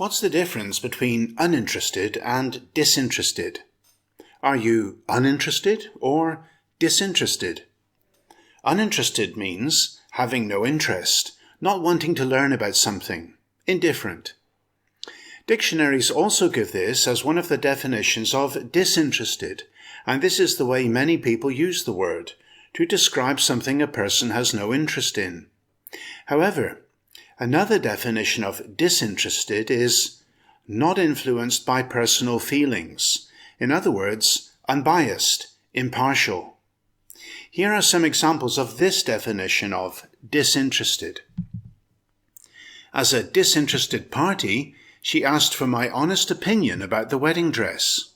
What's the difference between uninterested and disinterested? Are you uninterested or disinterested? Uninterested means having no interest, not wanting to learn about something, indifferent. Dictionaries also give this as one of the definitions of disinterested, and this is the way many people use the word, to describe something a person has no interest in. However, another definition of disinterested is not influenced by personal feelings. In other words, unbiased, impartial. Here are some examples of this definition of disinterested. As a disinterested party, she asked for my honest opinion about the wedding dress.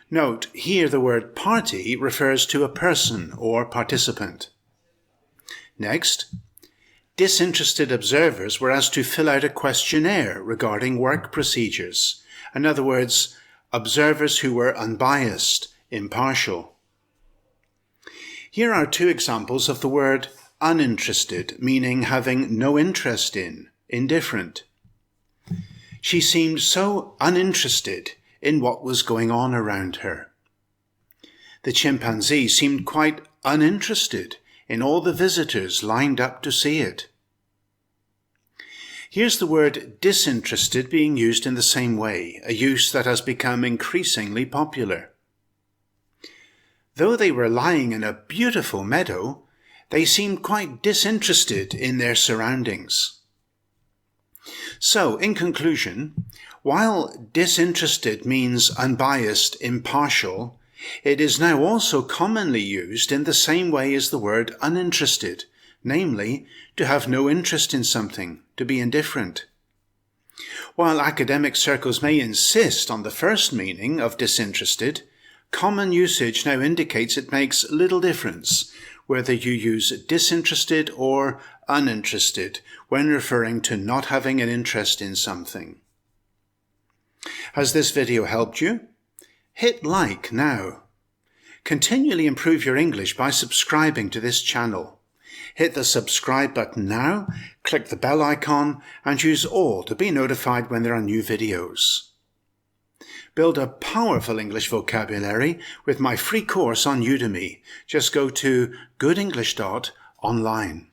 Note, here the word party refers to a person or participant. Next, disinterested observers were asked to fill out a questionnaire regarding work procedures. In other words, observers who were unbiased, impartial. Here are two examples of the word uninterested, meaning having no interest in, indifferent. She seemed so uninterested in what was going on around her. The chimpanzee seemed quite uninterested in all the visitors lined up to see it. Here's the word disinterested being used in the same way, a use that has become increasingly popular. Though they were lying in a beautiful meadow, they seemed quite disinterested in their surroundings. So, in conclusion, while disinterested means unbiased, impartial, it is now also commonly used in the same way as the word uninterested, namely, to have no interest in something, to be indifferent. While academic circles may insist on the first meaning of disinterested, common usage now indicates it makes little difference whether you use disinterested or uninterested when referring to not having an interest in something. Has this video helped you? Hit like now. Continually improve your English by subscribing to this channel. Hit the subscribe button now, click the bell icon, and use all to be notified when there are new videos. Build a powerful English vocabulary with my free course on Udemy. Just go to goodenglish.online.